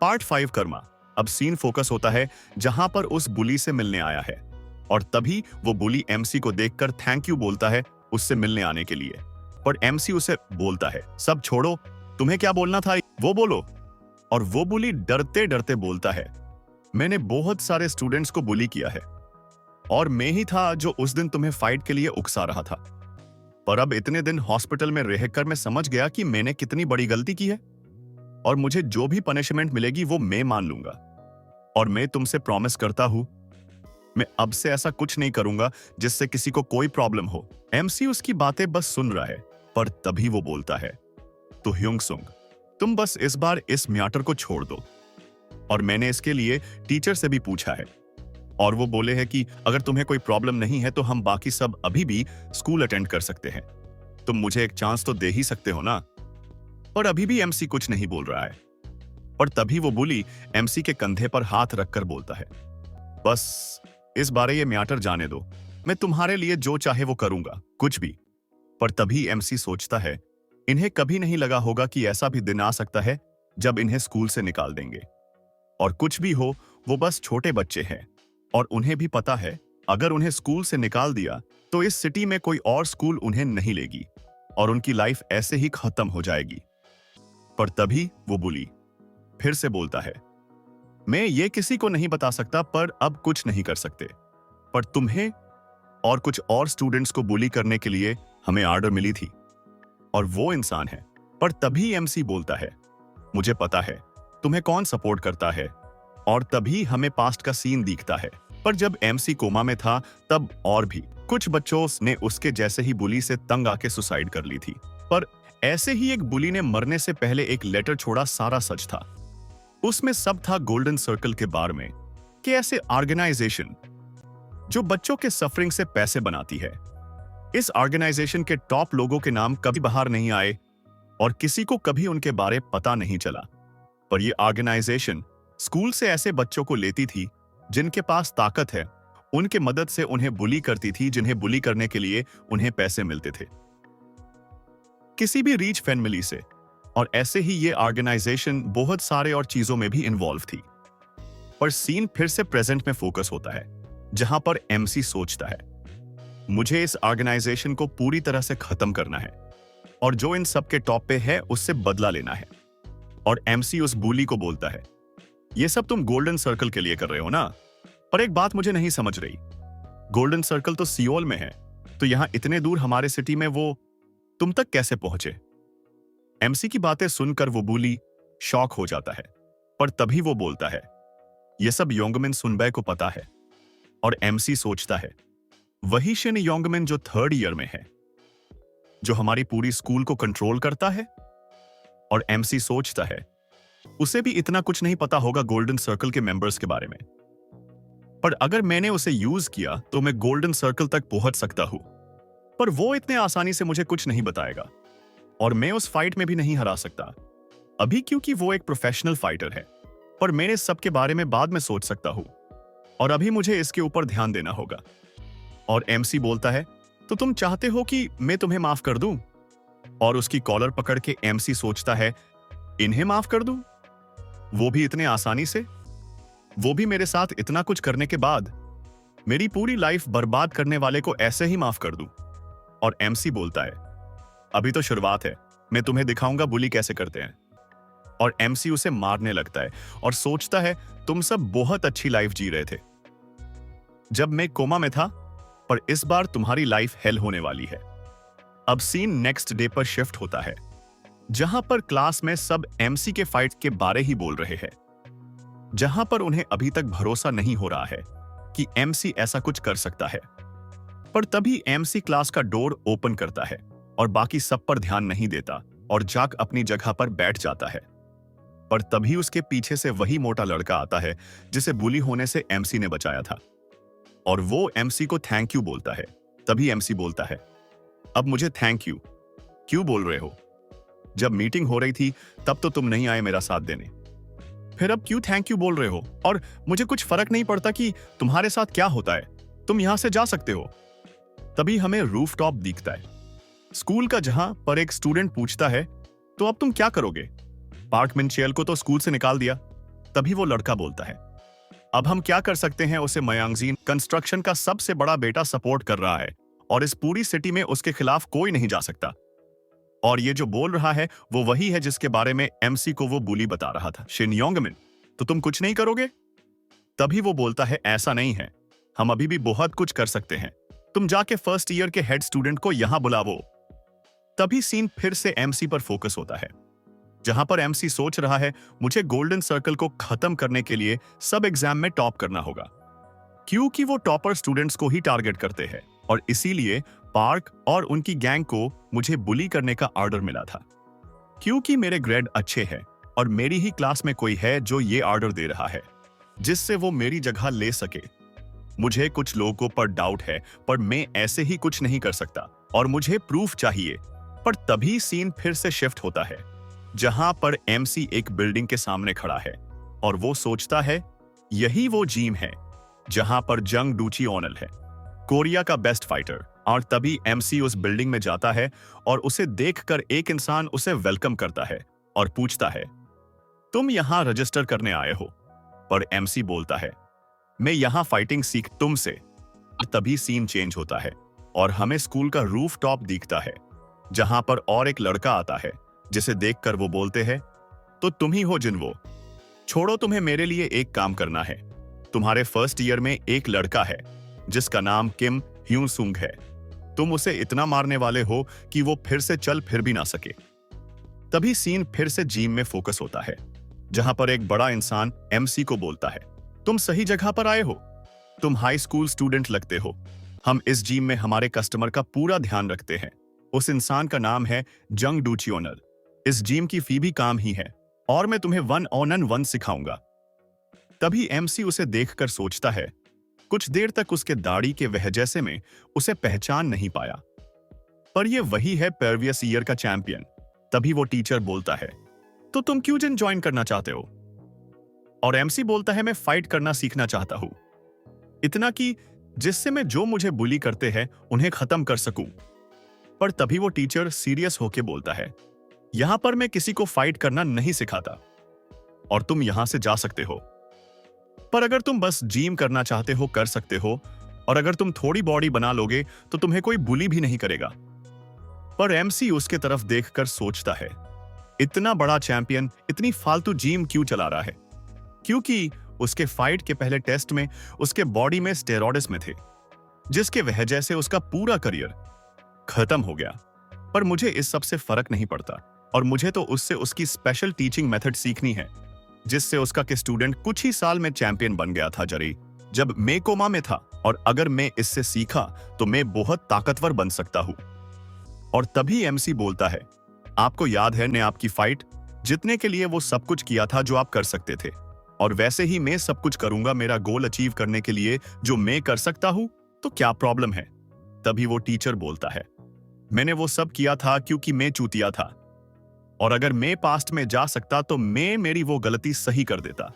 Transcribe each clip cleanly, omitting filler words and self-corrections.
Part 5 Karma. अब scene focus होता है जहां पर उस बुली से मिलने आया है और तभी वो बुली एमसी को देखकर थैंक यू बोलता है उससे मिलने आने के लिए। पर एमसी उसे बोलता है सब छोड़ो, तुम्हें क्या बोलना था वो बोलो। और वो बुली डरते डरते बोलता है मैंने बहुत सारे स्टूडेंट्स को बुली किया है और मैं ही था जो उस दिन तुम्हें फाइट के लिए उकसा रहा था। पर अब इतने दिन हॉस्पिटल में रहकर मैं समझ गया कि मैंने कितनी बड़ी गलती की है और मुझे जो भी पनिशमेंट मिलेगी वो मैं मान लूंगा। और मैं तुमसे प्रॉमिस करता हूं मैं अब से ऐसा कुछ नहीं करूंगा जिससे किसी को कोई प्रॉब्लम हो। एमसी उसकी बातें बस सुन रहा है पर तभी वो बोलता है तो ह्योंग सुंग, तुम बस इस बार इस मैटर को छोड़ दो। और मैंने इसके लिए टीचर से भी पूछा है और वो बोले हैं कि अगर तुम्हें कोई प्रॉब्लम नहीं है तो हम बाकी सब अभी भी स्कूल अटेंड कर सकते हैं। तुम मुझे एक चांस तो दे ही सकते हो ना। पर अभी भी एमसी कुछ नहीं बोल रहा है। पर तभी वो बुली एमसी के कंधे पर हाथ रखकर बोलता है बस इस बारे ये मैटर जाने दो, मैं तुम्हारे लिए जो चाहे वो करूंगा, कुछ भी। पर तभी एमसी सोचता है इन्हें कभी नहीं लगा होगा कि ऐसा भी दिन आ सकता है जब इन्हें स्कूल से निकाल देंगे। और कुछ भी हो वो बस छोटे बच्चे हैं और उन्हें भी पता है अगर उन्हें स्कूल से निकाल दिया तो इस सिटी में कोई और स्कूल उन्हें नहीं लेगी और उनकी लाइफ ऐसे ही खत्म हो जाएगी। पर तभी वो बुली फिर से बोलता है मैं ये किसी को नहीं बता सकता पर अब कुछ नहीं कर सकते। पर तुम्हें और कुछ और स्टूडेंट्स को बुली करने के लिए हमें ऑर्डर मिली थी और वो इंसान है। पर तभी एमसी बोलता है मुझे पता है तुम्हें कौन सपोर्ट करता है। और तभी हमें पास्ट का सीन दिखता है। पर जब एमसी कोमा में था तब और भी कुछ बच्चों ने उसके जैसे ही बुली से तंग आके सुसाइड कर ली थी। पर ऐसे ही एक बुली ने मरने से पहले एक लेटर छोड़ा, सारा सच था। उसमें सब था गोल्डन सर्कल के बारे में कि ऐसे ऑर्गेनाइजेशन जो बच्चों के सफरिंग से पैसे बनाती है। इस ऑर्गेनाइजेशन के टॉप लोगों के नाम कभी बाहर नहीं आए और किसी को कभी उनके बारे पता नहीं चला। पर यह ऑर्गेनाइजेशन स्कूल से ऐसे बच्चों को लेती थी जिनके पास ताकत है, उनके मदद से उन्हें बुली करती थी जिन्हें बुली करने के लिए उन्हें पैसे मिलते थे किसी भी रिच फैमिली से। और ऐसे ही ये ऑर्गेनाइजेशन बहुत सारे और चीजों में भी इन्वॉल्व थी। पर सीन फिर से प्रेजेंट में फोकस होता है जहां पर एमसी सोचता है मुझे इस ऑर्गेनाइजेशन को पूरी तरह से खत्म करना है और जो इन सब के टॉप पे है उससे बदला लेना है। और एमसी उस बुली को बोलता है ये सब तुम गोल्डन सर्कल के लिए कर रहे हो ना। पर एक बात मुझे नहीं समझ रही, गोल्डन सर्कल तो सियोल में है तो यहां इतने दूर हमारे सिटी में वो तुम तक कैसे पहुंचे। एमसी की बातें सुनकर वो बुली शॉक हो जाता है। पर तभी वो बोलता है ये सब योंगमिन सुनबे को पता है। और एमसी सोचता है वही शिन योंगमिन जो 3rd ईयर में है, जो हमारी पूरी स्कूल को कंट्रोल करता है। और एमसी सोचता है उसे भी इतना कुछ नहीं पता होगा गोल्डन सर्कल के मेंबर्स के बारे में। पर अगर मैंने उसे यूज किया तो मैं गोल्डन सर्कल तक पहुंच सकता हूं। पर वो इतने आसानी से मुझे कुछ नहीं बताएगा और मैं उस फाइट में भी नहीं हरा सकता अभी क्योंकि वो एक प्रोफेशनल फाइटर है। पर मैंने सबके बारे में बाद में सोच सकता हूं और अभी मुझे इसके ऊपर ध्यान देना होगा। और एमसी बोलता है तो तुम चाहते हो कि मैं तुम्हें माफ कर दूं। और उसकी कॉलर पकड़ के एमसी सोचता है इन्हें माफ कर दूं, वो भी इतने आसानी से, वो भी मेरे साथ इतना कुछ करने के बाद, मेरी पूरी लाइफ बर्बाद करने वाले को ऐसे ही माफ कर दूं। और एमसी बोलता है अभी तो शुरुआत है, मैं तुम्हें दिखाऊंगा बुली कैसे करते हैं। और एमसी उसे मारने लगता है और सोचता है तुम सब बहुत अच्छी लाइफ जी रहे थे जब मैं कोमा में था, पर इस बार तुम्हारी लाइफ हेल होने वाली है। अब सीन नेक्स्ट डे पर शिफ्ट होता है जहां पर क्लास में सब एमसी के फाइट के बारे ही बोल रहे हैं, जहां पर उन्हें अभी तक भरोसा नहीं हो रहा है कि एमसी ऐसा कुछ कर सकता है। पर तभी एमसी क्लास का डोर ओपन करता है और बाकी सब पर ध्यान नहीं देता और जाक अपनी जगह पर बैठ जाता है। पर तभी उसके पीछे से वही मोटा लड़का आता है जिसे बुली होने से एमसी ने बचाया था और वो एमसी को थैंक यू बोलता है। तभी एमसी बोलता है अब मुझे थैंक यू क्यों बोल रहे हो, जब मीटिंग हो रही थी तब तो तुम नहीं आए मेरा साथ देने, फिर अब क्यों थैंक यू बोल रहे हो। और मुझे कुछ फर्क नहीं पड़ता कि तुम्हारे साथ क्या होता है, तुम यहां से जा सकते हो। तभी हमें रूफटॉप दिखता है स्कूल का, जहां पर एक स्टूडेंट पूछता है तो अब तुम क्या करोगे, पार्क मिनचेल को तो स्कूल से निकाल दिया, तभी वो लड़का बोलता है, अब हम क्या कर सकते हैं? उसे मयांगजीन कंस्ट्रक्शन का सबसे बड़ा बेटा सपोर्ट कर रहा है और इस पूरी सिटी में उसके खिलाफ कोई नहीं जा सकता। और ये जो बोल रहा है वो वही है जिसके बारे में एमसी को वो बुली बता रहा था, शिन योंगमिन। तो तुम कुछ नहीं करोगे? तभी वो बोलता है, ऐसा नहीं है, हम अभी भी बहुत कुछ कर सकते हैं। तुम जाके फर्स्ट ईयर के हेड स्टूडेंट को यहां बुलावो। तभी सीन फिर से एमसी पर फोकस होता है, जहां पर एमसी सोच रहा है, मुझे गोल्डन सर्कल को खत्म करने के लिए सब एग्जाम में टॉप करना होगा, क्योंकि वो टॉपर स्टूडेंट्स को ही टारगेट करते हैं और इसीलिए पार्क और उनकी गैंग को मुझे बुली करने का ऑर्डर मिला था, क्योंकि मेरे ग्रेड अच्छे हैं और मेरी ही क्लास में कोई है जो ये ऑर्डर दे रहा है, जिससे वो मेरी जगह ले सके। मुझे कुछ लोगों पर डाउट है, पर मैं ऐसे ही कुछ नहीं कर सकता और मुझे प्रूफ चाहिए। पर तभी सीन फिर से शिफ्ट होता है, जहां पर एमसी एक बिल्डिंग के सामने खड़ा है और वो सोचता है, यही वो जिम है जहां पर जंग डूची ओनल है, कोरिया का बेस्ट फाइटर। और तभी एमसी उस बिल्डिंग में जाता है और उसे देखकर एक इंसान उसे वेलकम करता है और पूछता है, तुम यहां रजिस्टर करने आए हो? पर एमसी बोलता है, मैं यहां फाइटिंग सीख तुमसे। तभी सीन चेंज होता है और हमें स्कूल का रूफ टॉप दिखता है, जहां पर और एक लड़का आता है, जिसे देखकर वो बोलते हैं, तो तुम ही हो जिनवो। छोड़ो, तुम्हें मेरे लिए एक काम करना है। तुम्हारे फर्स्ट ईयर में एक लड़का है जिसका नाम किम ह्यू सुंग है। तुम उसे इतना मारने वाले हो कि वो फिर से चल फिर भी ना सके। तभी सीन फिर से जिम में फोकस होता है, जहां पर एक बड़ा इंसान एमसी को बोलता है, तुम सही जगह पर आए हो, तुम हाई स्कूल स्टूडेंट लगते हो। हम इस जिम में हमारे कस्टमर का पूरा ध्यान रखते हैं। उस इंसान का नाम है जंग डूचियोनल। इस जिम की फी भी काम ही है और मैं तुम्हें 1-on-1 सिखाऊंगा। तभी एमसी उसे देखकर सोचता है, कुछ देर तक उसके दाढ़ी के वजह में उसे पहचान नहीं पाया, पर यह वही है प्रीवियस ईयर का चैंपियन। तभी वो टीचर बोलता है, तो तुम क्यों जिम ज्वाइन करना चाहते हो? और एमसी बोलता है, मैं फाइट करना सीखना चाहता हूं, इतना कि जिससे मैं जो मुझे बुली करते हैं उन्हें खत्म कर सकूं। पर तभी वो टीचर सीरियस होके बोलता है, यहां पर मैं किसी को फाइट करना नहीं सिखाता और तुम यहां से जा सकते हो। पर अगर तुम बस जिम करना चाहते हो कर सकते हो, और अगर तुम थोड़ी बॉडी बना लोगे तो तुम्हें कोई बुली भी नहीं करेगा। पर एमसी उसके तरफ देखकर सोचता है, इतना बड़ा चैंपियन इतनी फालतू जिम क्यों चला रहा है? क्योंकि उसके फाइट के पहले टेस्ट में उसके बॉडी में स्टेरॉइड्स में थे, जिसके वजह से उसका पूरा करियर खत्म हो गया। पर मुझे इस सब से फर्क नहीं पड़ता और मुझे तो उससे उसकी स्पेशल टीचिंग मेथड सीखनी है, जिससे उसका के स्टूडेंट कुछ ही साल में चैंपियन बन गया था जब मैं कोमा में था। और अगर मैं इससे सीखा तो मैं बहुत ताकतवर बन सकता हूं। और तभी एमसी बोलता है, आपको याद है ने आपकी फाइट जीतने के लिए वो सब कुछ किया था जो आप कर सकते थे, और वैसे ही मैं सब कुछ करूंगा मेरा गोल अचीव करने के लिए जो मैं कर सकता हूं, तो क्या प्रॉब्लम है? तभी वो टीचर बोलता है, मैंने वो सब किया था क्योंकि मैं चूतिया था, और अगर मैं पास्ट में जा सकता तो मैं मेरी वो गलती सही कर देता,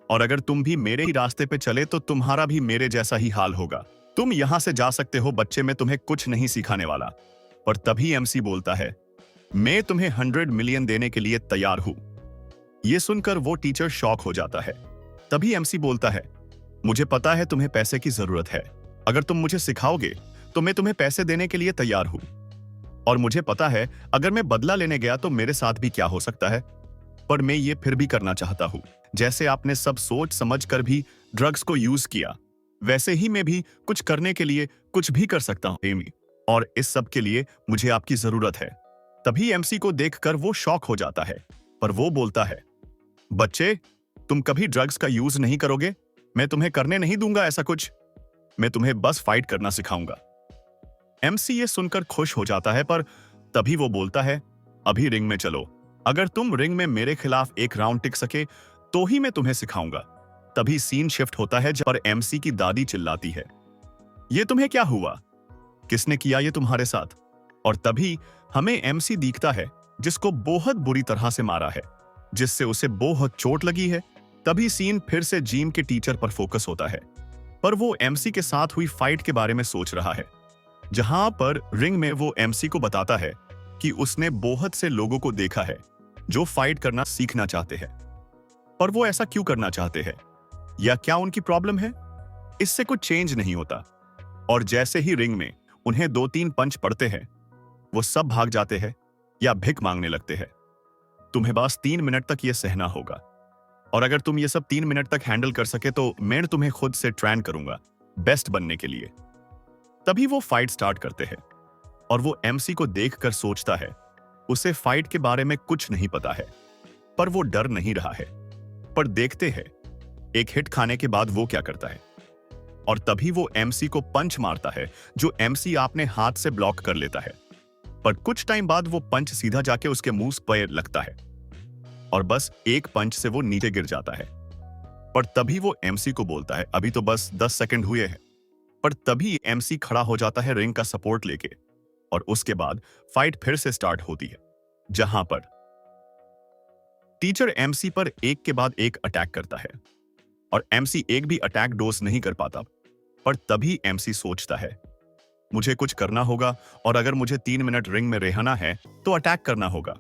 और अगर तुम भी मेरे ही रास्ते पे चले तो तुम्हारा भी मेरे जैसा ही हाल होगा। तुम यहां से जा सकते हो बच्चे, मैं तुम्हें कुछ नहीं सिखाने वाला। पर तभी एमसी बोलता है, मैं तुम्हें 100 मिलियन देने के लिए तैयार हूं। यह सुनकर वो टीचर शॉक हो जाता है। तभी एमसी बोलता है, मुझे पता है तुम्हें पैसे की जरूरत है, अगर तुम मुझे सिखाओगे तो मैं तुम्हें पैसे देने के लिए तैयार हूं, और मुझे पता है अगर मैं बदला लेने गया तो मेरे साथ भी क्या हो सकता है, पर मैं ये फिर भी करना चाहता हूं। जैसे आपने सब सोच समझ कर भी ड्रग्स को यूज किया, वैसे ही मैं भी कुछ करने के लिए कुछ भी कर सकता हूं एमी, और इस सब के लिए मुझे आपकी जरूरत है। तभी एमसी को देखकर वो शॉक हो जाता है, पर वो बोलता है, बच्चे तुम कभी ड्रग्स का यूज नहीं करोगे, मैं तुम्हें करने नहीं दूंगा ऐसा कुछ, मैं तुम्हें बस फाइट करना सिखाऊंगा। एमसी ये सुनकर खुश हो जाता है, पर तभी वो बोलता है, अभी रिंग में चलो, अगर तुम रिंग में मेरे खिलाफ एक राउंड टिक सके तो ही मैं तुम्हें सिखाऊंगा। तभी सीन शिफ्ट होता है जब एमसी की दादी चिल्लाती है, ये तुम्हें क्या हुआ? किसने किया ये तुम्हारे साथ? और तभी हमें एमसी दिखता है जिसको बहुत बुरी तरह से मारा है, जिससे उसे बहुत चोट लगी है। तभी सीन फिर से जिम के टीचर पर फोकस होता है, पर वो एमसी के साथ हुई फाइट के बारे में सोच रहा है, जहां पर रिंग में वो एमसी को बताता है कि उसने बहुत से लोगों को देखा है जो फाइट करना सीखना चाहते हैं, पर वो ऐसा क्यों करना चाहते हैं, या क्या उनकी प्रॉब्लम है? इससे कुछ चेंज नहीं होता। और जैसे ही रिंग में उन्हें 2-3 पंच पड़ते हैं, वो सब भाग जाते हैं या भिख मांगने लगते हैं। तुम्हें बस 3 मिनट तक ये सहना होगा, और अगर तुम ये सब 3 मिनट तक हैंडल कर सके तो मैं तुम्हें खुद से ट्रेन करूंगा बेस्ट बनने के लिए। तभी वो फाइट स्टार्ट करते हैं, और वो एमसी को देखकर सोचता है उसे फाइट के बारे में कुछ नहीं पता है, पर वो डर नहीं रहा है। पर देखते हैं एक हिट खाने के बाद वो क्या करता है। और तभी वो एमसी को पंच मारता है, जो एमसी आपने हाथ से ब्लॉक कर लेता है। पर कुछ टाइम बाद वो पंच सीधा जाके उसके मुंह पर लगता है, और बस एक पंच से वो नीचे गिर जाता है। पर तभी वो एमसी को बोलता है अभी तो बस 10 सेकंड हुए हैं। पर तभी एमसी खड़ा हो जाता है रिंग का सपोर्ट लेके, और उसके बाद फाइट फिर से स्टार्ट होती है, जहां पर टीचर एमसी पर एक के बाद एक अटैक करता है, और एमसी एक भी अटैक डोज नहीं कर पाता। पर तभी एमसी सोचता है मुझे कुछ करना होगा, और अगर मुझे 3 मिनट रिंग में रहना है तो अटैक करना होगा।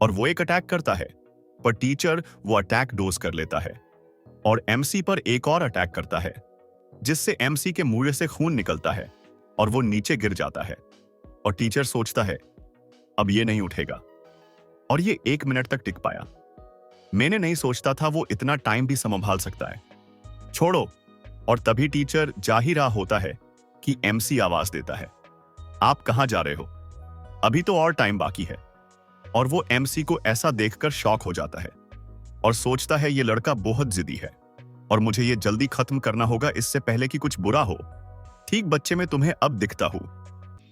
और वो एक अटैक करता है, पर टीचर वो अटैक डोज कर लेता है और एमसी पर एक और अटैक करता है, जिससे एमसी के मुंह से खून निकलता है और वो नीचे गिर जाता है। और टीचर सोचता है अब ये नहीं उठेगा, और ये 1 मिनट तक टिक पाया। मैंने नहीं सोचता था वो इतना टाइम भी संभाल सकता है, छोड़ो। और तभी टीचर जा ही रहा होता है कि एमसी आवाज देता है आप कहां जा रहे हो, अभी तो और टाइम बाकी है। और वो एमसी को ऐसा देखकर शॉक हो जाता है और सोचता है ये लड़का बहुत जिद्दी है, और मुझे ये जल्दी खत्म करना होगा इससे पहले कि कुछ बुरा हो। ठीक बच्चे में तुम्हें अब दिखता हूं।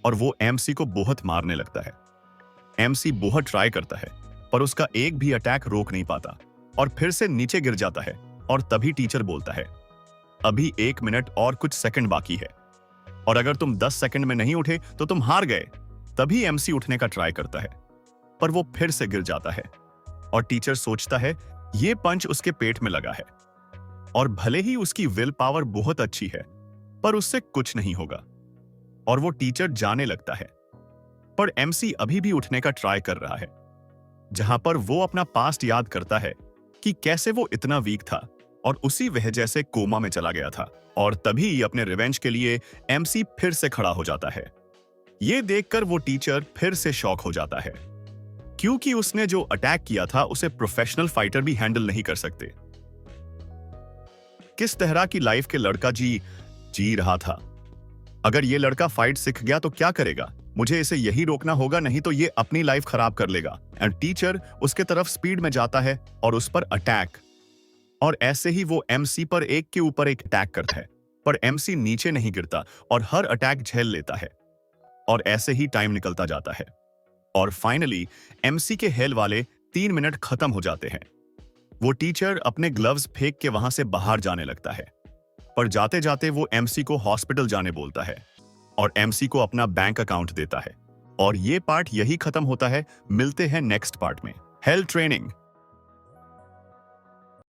और वो एमसी को बहुत मारने लगता है। एमसी बहुत ट्राई करता है, पर उसका एक भी अटैक रोक नहीं पाता, और फिर से नीचे गिर जाता है। और तभी टीचर बोलता है अभी 1 मिनट और कुछ सेकंड बाकी है, और अगर तुम 10 सेकंड में नहीं उठे तो तुम हार गए। तभी एमसी उठने का ट्राई करता है, पर वो फिर से गिर जाता है, और टीचर सोचता है ये पंच उसके पेट में लगा है, और भले ही उसकी विल पावर बहुत अच्छी है, पर उससे कुछ नहीं होगा। और वो टीचर जाने लगता है, पर एमसी अभी भी उठने का ट्राई कर रहा है, जहां पर वो अपना पास्ट याद करता है कि कैसे वो इतना वीक था और उसी वजह से कोमा में चला गया था। और तभी अपने रिवेंज के लिए एमसी फिर से खड़ा हो जाता है। ये देखकर वो टीचर फिर से शॉक हो जाता है, क्योंकि उसने जो अटैक किया था उसे प्रोफेशनल फाइटर भी हैंडल नहीं कर सकते। किस तरह की लाइफ के लड़का जी रहा था। अगर ये लड़का फाइट सीख गया तो क्या करेगा, मुझे इसे यही रोकना होगा, नहीं तो ये अपनी लाइफ खराब कर लेगा। एंड टीचर उसके तरफ स्पीड में जाता है और उस पर अटैक, और ऐसे ही वो एमसी पर एक के ऊपर एक अटैक करता है, पर एमसी नीचे नहीं गिरता और हर अटैक झेल लेता है। और ऐसे ही टाइम निकलता जाता है, और फाइनली एमसी के हेल वाले 3 मिनट खत्म हो जाते हैं। वो टीचर अपने ग्लव्स फेंक के वहां से बाहर जाने लगता है, पर जाते जाते वो एमसी को हॉस्पिटल जाने बोलता है और एमसी को अपना बैंक अकाउंट देता है। और ये पार्ट यही खत्म होता है। मिलते हैं नेक्स्ट पार्ट में। Hello training.